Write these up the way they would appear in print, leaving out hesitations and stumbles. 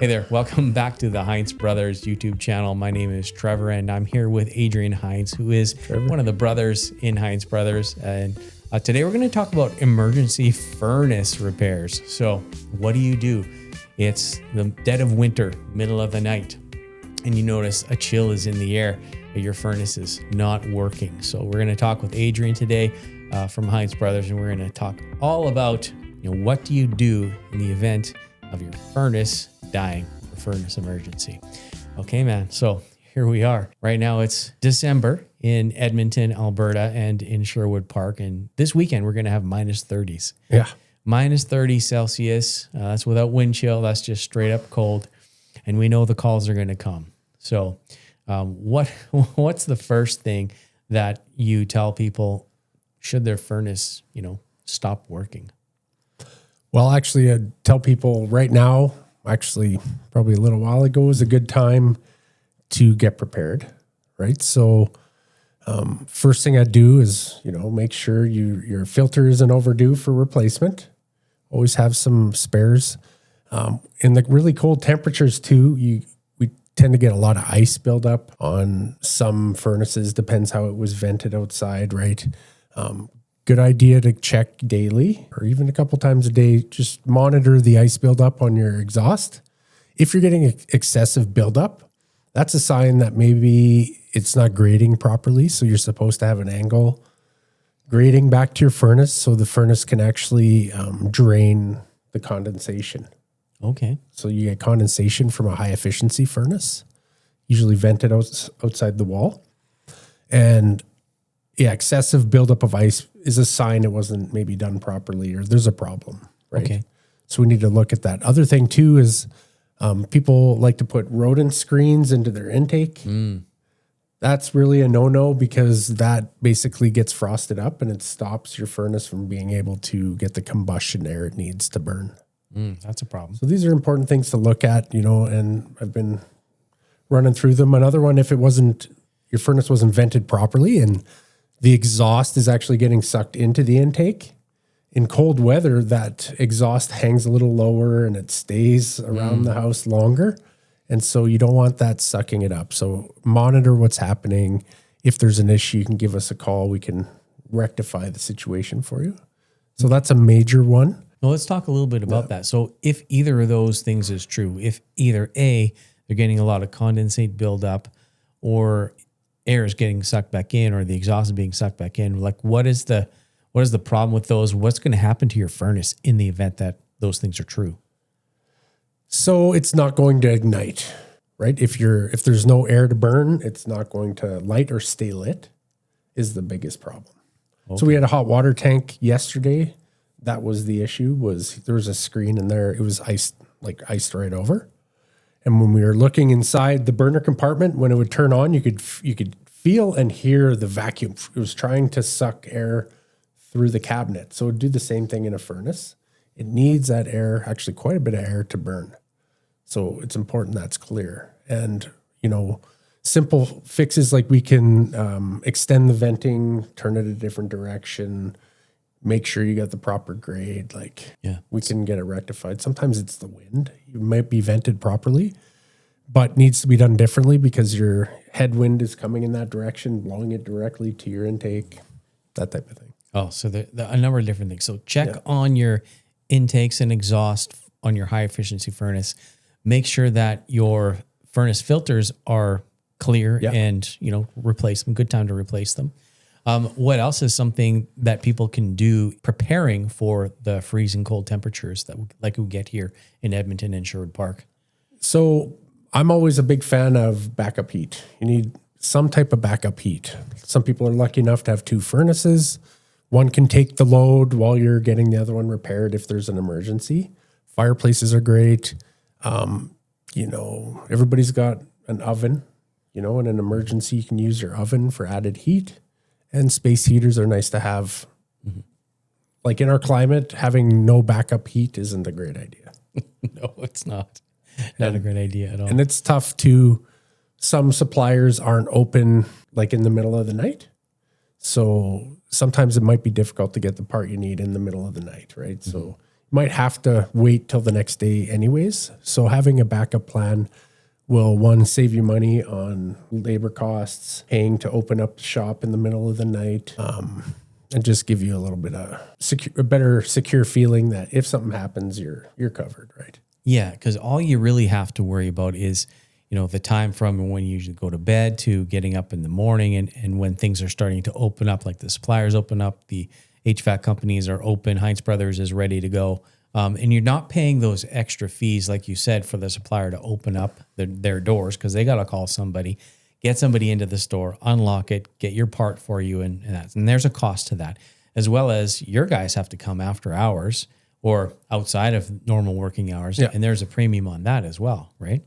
Hey there, welcome back to the Hinse Brothers YouTube channel. My name is Trevor and I'm here with Adrien Hinse, who is one of the brothers in Hinse Brothers. And today we're going to talk about emergency furnace repairs. So what do? It's the dead of winter, middle of the night, and you notice a chill is in the air, but your furnace is not working. So we're going to talk with Adrien today from Hinse Brothers, and we're going to talk all about what do you do in the event of your furnace dying, or furnace emergency. Okay, man. So here we are. Right now it's December in Edmonton, Alberta, and in Sherwood Park. And this weekend we're going to have minus 30s. Yeah. Minus 30 Celsius. That's without wind chill. That's just straight up cold. And we know the calls are going to come. So what's the first thing that you tell people should their furnace, stop working? Well, actually, I'd tell people right now, actually probably a little while ago, is a good time to get prepared, right? So first thing I'd do is, make sure your filter isn't overdue for replacement. Always have some spares. In the really cold temperatures too, we tend to get a lot of ice buildup on some furnaces, depends how it was vented outside, right? Good idea to check daily or even a couple times a day. Just monitor the ice buildup on your exhaust. If you're getting excessive buildup, that's a sign that maybe it's not grading properly. So you're supposed to have an angle grading back to your furnace so the furnace can actually drain the condensation. Okay. So you get condensation from a high efficiency furnace, usually vented outside the wall. And yeah, excessive buildup of ice is a sign it wasn't maybe done properly or there's a problem, right? Okay. So we need to look at that. Other thing too is people like to put rodent screens into their intake. That's really a no-no because that basically gets frosted up and it stops your furnace from being able to get the combustion air it needs to burn. That's a problem. So these are important things to look at, and I've been running through them. Another one, if your furnace wasn't vented properly and the exhaust is actually getting sucked into the intake. In cold weather, that exhaust hangs a little lower and it stays around the house longer. And so you don't want that sucking it up. So monitor what's happening. If there's an issue, you can give us a call. We can rectify the situation for you. So that's a major one. Well, let's talk a little bit about that. So if either of those things is true, if either A, they're getting a lot of condensate buildup, or air is getting sucked back in, or the exhaust is being sucked back in, like what is the problem with those? What's going to happen to your furnace in the event that those things are true? So it's not going to ignite, right? If there's no air to burn, it's not going to light or stay lit is the biggest problem. Okay. So we had a hot water tank yesterday. That was the issue, there was a screen in there. It was iced right over. And when we were looking inside the burner compartment, when it would turn on, you could feel and hear the vacuum. It was trying to suck air through the cabinet. So it would do the same thing in a furnace. It needs that air, actually quite a bit of air to burn. So it's important that's clear. And, simple fixes like we can extend the venting, turn it a different direction, make sure you got the proper grade. We can get it rectified. Sometimes it's the wind. You might be vented properly, but needs to be done differently because your headwind is coming in that direction, blowing it directly to your intake, that type of thing. Oh, so a number of different things. So check on your intakes and exhaust on your high efficiency furnace. Make sure that your furnace filters are clear and, replace them. Good time to replace them. What else is something that people can do preparing for the freezing cold temperatures that we get here in Edmonton and Sherwood Park? So I'm always a big fan of backup heat. You need some type of backup heat. Some people are lucky enough to have two furnaces. One can take the load while you're getting the other one repaired if there's an emergency. Fireplaces are great. Everybody's got an oven. In an emergency, you can use your oven for added heat. And space heaters are nice to have. Like in our climate, having no backup heat isn't a great idea. No, it's not. Not a great idea at all. And it's tough to, some suppliers aren't open like in the middle of the night. So sometimes it might be difficult to get the part you need in the middle of the night, right? So might have to wait till the next day anyways. So having a backup plan will, one, save you money on labor costs, paying to open up the shop in the middle of the night, and just give you a little bit of a better secure feeling that if something happens, you're covered, right? Yeah, because all you really have to worry about is, the time from when you usually go to bed to getting up in the morning, and when things are starting to open up, like the suppliers open up, the HVAC companies are open, Hinse Brothers is ready to go. And you're not paying those extra fees, like you said, for the supplier to open up their doors, because they got to call somebody, get somebody into the store, unlock it, get your part for you. And there's a cost to that, as well as your guys have to come after hours or outside of normal working hours. Yeah. And there's a premium on that as well, right?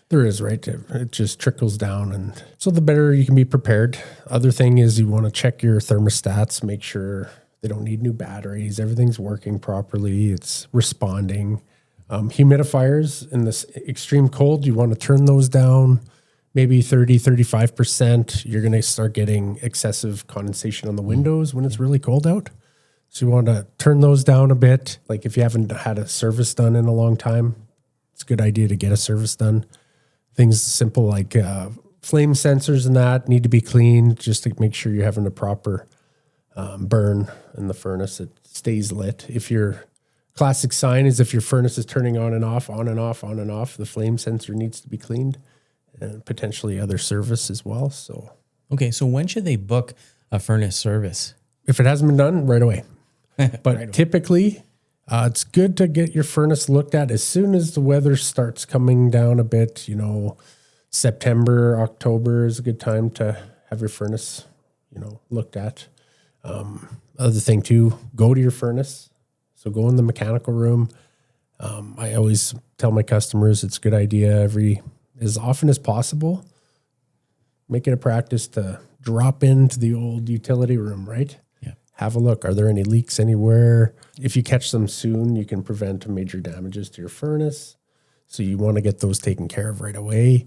There is, right? It just trickles down. And so the better you can be prepared. Other thing is you want to check your thermostats, make sure they don't need new batteries. Everything's working properly. It's responding. Humidifiers in this extreme cold, you want to turn those down, maybe 30, 35%. You're going to start getting excessive condensation on the windows when it's really cold out. So you want to turn those down a bit. Like if you haven't had a service done in a long time, it's a good idea to get a service done. Things simple like flame sensors and that need to be cleaned just to make sure you're having a proper burn in the furnace. It stays lit. If your classic sign is if your furnace is turning on and off, on and off, on and off, the flame sensor needs to be cleaned, and potentially other service as well. So, okay. So when should they book a furnace service? If it hasn't been done, right away. But typically, it's good to get your furnace looked at as soon as the weather starts coming down a bit. September, October is a good time to have your furnace, looked at. Other thing too, go to your furnace. So go in the mechanical room. I always tell my customers it's a good idea as often as possible, make it a practice to drop into the old utility room, right? Yeah. Have a look. Are there any leaks anywhere? If you catch them soon, you can prevent major damages to your furnace. So you want to get those taken care of right away.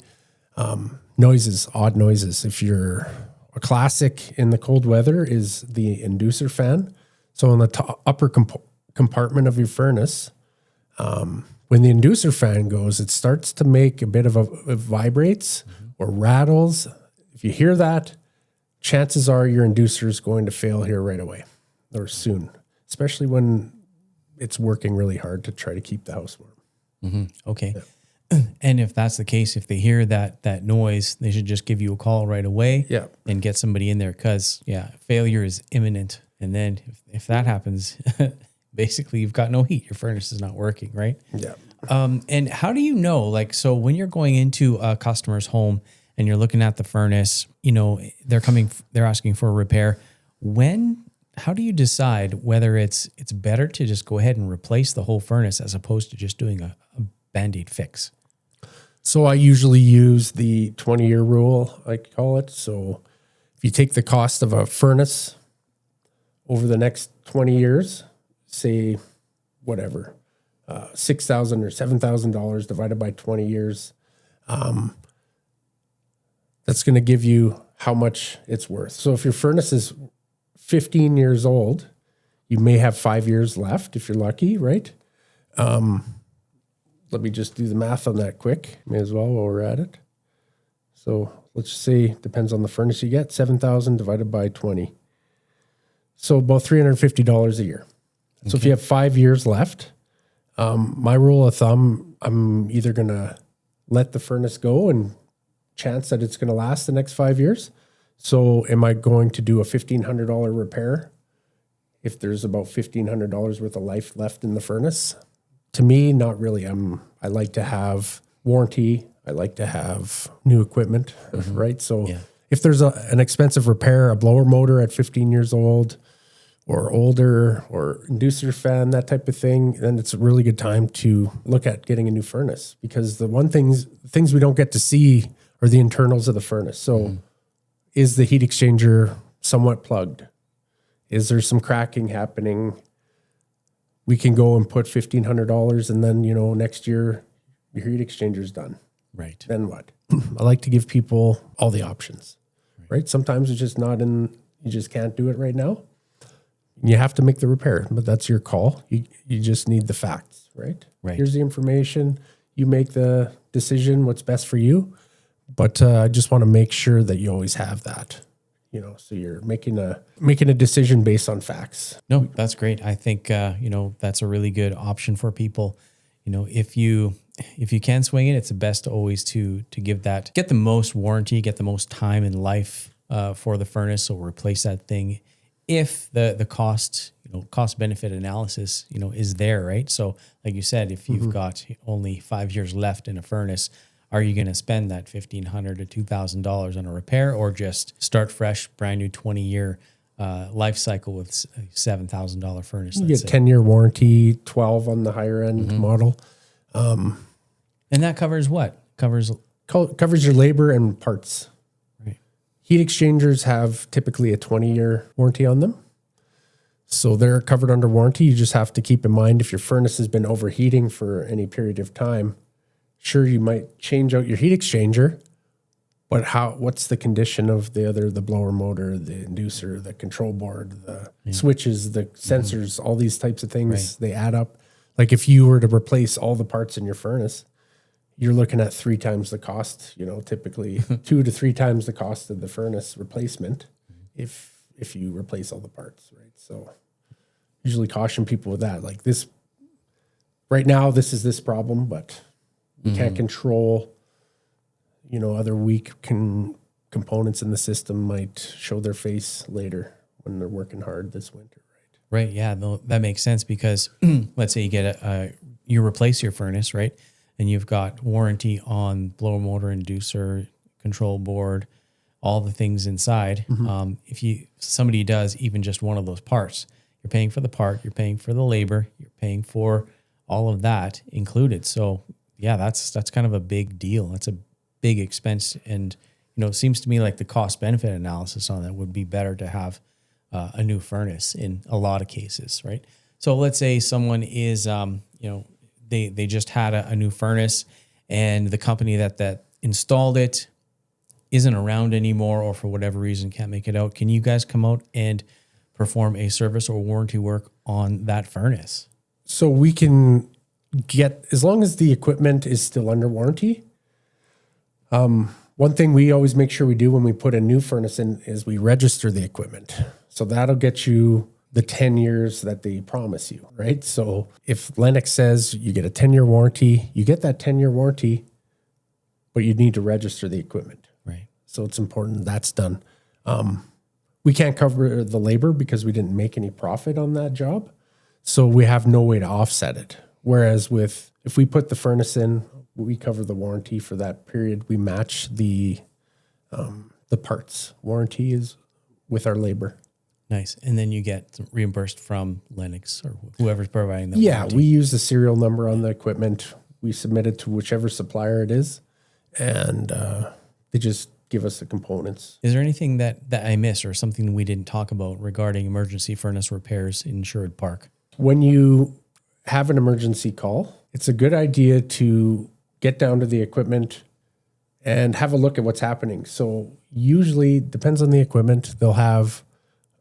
Noises, odd noises. If you're a classic in the cold weather is the inducer fan. So in the upper compartment of your furnace, when the inducer fan goes, it starts to make a bit of it vibrates or rattles. If you hear that, chances are your inducer is going to fail here right away or soon, especially when it's working really hard to try to keep the house warm. Mm-hmm. Okay. Yeah. And if that's the case, if they hear that noise, they should just give you a call right away and get somebody in there because, failure is imminent. And then if that happens, basically you've got no heat. Your furnace is not working, right? Yeah. And how do you know, so when you're going into a customer's home and you're looking at the furnace, they're asking for a repair. How do you decide whether it's better to just go ahead and replace the whole furnace as opposed to just doing a Band-Aid fix? So I usually use the 20-year rule, I call it. So if you take the cost of a furnace over the next 20 years, say whatever, $6,000 or $7,000 divided by 20 years, that's going to give you how much it's worth. So if your furnace is 15 years old, you may have 5 years left if you're lucky, right? Let me just do the math on that quick. May as well while we're at it. So let's say, depends on the furnace you get, 7,000 divided by 20. So about $350 a year. Okay. So if you have 5 years left, my rule of thumb, I'm either going to let the furnace go and chance that it's going to last the next 5 years. So am I going to do a $1,500 repair if there's about $1,500 worth of life left in the furnace? To me, not really. I like to have warranty. I like to have new equipment, right? So if there's an expensive repair, a blower motor at 15 years old or older, or inducer fan, that type of thing, then it's a really good time to look at getting a new furnace, because the things we don't get to see are the internals of the furnace. So is the heat exchanger somewhat plugged? Is there some cracking happening? We can go and put $1,500 and then, next year your heat exchanger's done. Right. Then what? I like to give people all the options, right? Sometimes it's just you just can't do it right now. You have to make the repair, but that's your call. You just need the facts, right? Right. Here's the information. You make the decision what's best for you. But I just want to make sure that you always have that, so you're making a decision based on facts. No, that's great. I think, that's a really good option for people. If you can swing it, it's the best always to get the most warranty, get the most time in life for the furnace. So replace that thing if the cost benefit analysis, is there, right? So like you said, if you've got only 5 years left in a furnace, are you going to spend that $1,500 to $2,000 on a repair, or just start fresh, brand new 20-year life cycle with a $7,000 furnace? You get 10-year warranty, 12 on the higher end model. And that covers what? Covers your labor and parts. Right. Heat exchangers have typically a 20-year warranty on them. So they're covered under warranty. You just have to keep in mind if your furnace has been overheating for any period of time, sure, you might change out your heat exchanger, but what's the condition of the blower motor, the inducer, the control board, the switches, the sensors, all these types of things, they add up. Like if you were to replace all the parts in your furnace, you're looking at 3 times the cost, typically 2 to 3 times the cost of the furnace replacement if you replace all the parts, right? So usually caution people with that. Like this, right now, this is this problem, but you can't control, other weak components in the system might show their face later when they're working hard this winter, right? Right. Yeah, no, that makes sense because let's say you get you replace your furnace, right? And you've got warranty on blower motor, inducer, control board, all the things inside. If somebody does even just one of those parts, you're paying for the part, you're paying for the labor, you're paying for all of that included. So yeah, that's kind of a big deal. That's a big expense. And, it seems to me like the cost benefit analysis on that would be better to have a new furnace in a lot of cases, right? So let's say someone is, they just had a new furnace and the company that installed it isn't around anymore, or for whatever reason can't make it out. Can you guys come out and perform a service or warranty work on that furnace? So we can get, as long as the equipment is still under warranty. One thing we always make sure we do when we put a new furnace in is we register the equipment. So that'll get you the 10 years that they promise you, right? So if Lennox says you get a 10-year warranty, you get that 10-year warranty, but you need to register the equipment. Right. So it's important that's done. We can't cover the labor because we didn't make any profit on that job. So we have no way to offset it. Whereas if we put the furnace in, we cover the warranty for that period. We match the parts. Warranty is with our labor. Nice. And then you get reimbursed from Lennox or whoever's providing that. Yeah, warranty. we use the serial number on the equipment. We submit it to whichever supplier it is, and they just give us the components. Is there anything that I missed or something we didn't talk about regarding emergency furnace repairs in Sherwood Park? When you have an emergency call, it's a good idea to get down to the equipment and have a look at what's happening. So usually, depends on the equipment, they'll have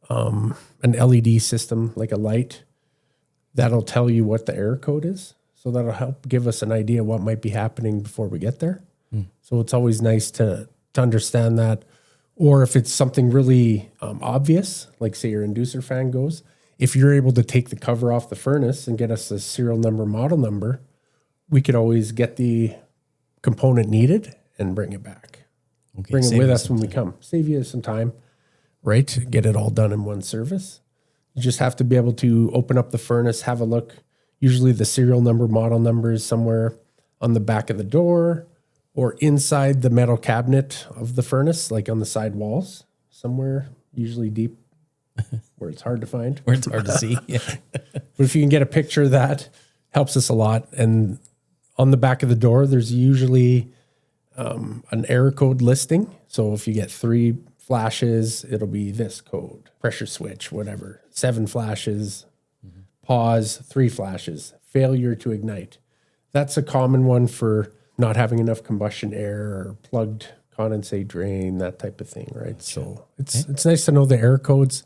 an LED system, like a light, that'll tell you what the error code is. So that'll help give us an idea what might be happening before we get there. So it's always nice to understand that. Or if it's something really obvious, like say your inducer fan goes, if you're able to take the cover off the furnace and get us a serial number, model number, we could always get the component needed and bring it back. Okay, Bring it with us when we come. Save you some time, right? Get it all done in one service. You just have to be able to open up the furnace, have a look. Usually the serial number, model number is somewhere on the back of the door or inside the metal cabinet of the furnace, like on the side walls, somewhere, usually deep where it's hard to find. Where it's hard to see. Yeah. But if you can get a picture of that, helps us a lot. And on the back of the door, there's usually an error code listing. So if you get 3 flashes, it'll be this code, pressure switch, whatever. 7 flashes, pause, 3 flashes, failure to ignite. That's a common one for not having enough combustion air or plugged condensate drain, that type of thing, right? So it's nice to know the error codes.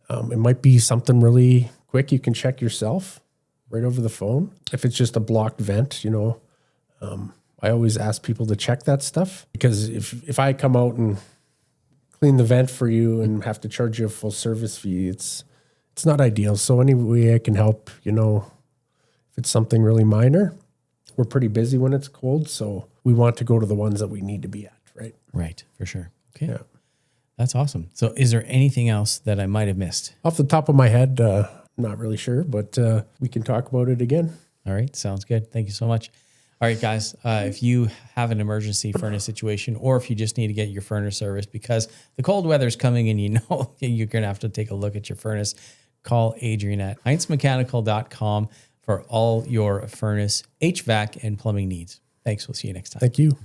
It might be something really quick you can check yourself right over the phone. If it's just a blocked vent, I always ask people to check that stuff, because if I come out and clean the vent for you and have to charge you a full service fee, it's not ideal. So any way I can help, if it's something really minor, we're pretty busy when it's cold. So we want to go to the ones that we need to be at, right? Right, for sure. Okay. Yeah. That's awesome. So is there anything else that I might have missed? Off the top of my head, not really sure, but we can talk about it again. All right. Sounds good. Thank you so much. All right, guys, if you have an emergency furnace situation, or if you just need to get your furnace serviced because the cold weather is coming and you're going to have to take a look at your furnace, call Adrien at hinsemechanical.com for all your furnace, HVAC, and plumbing needs. Thanks. We'll see you next time. Thank you.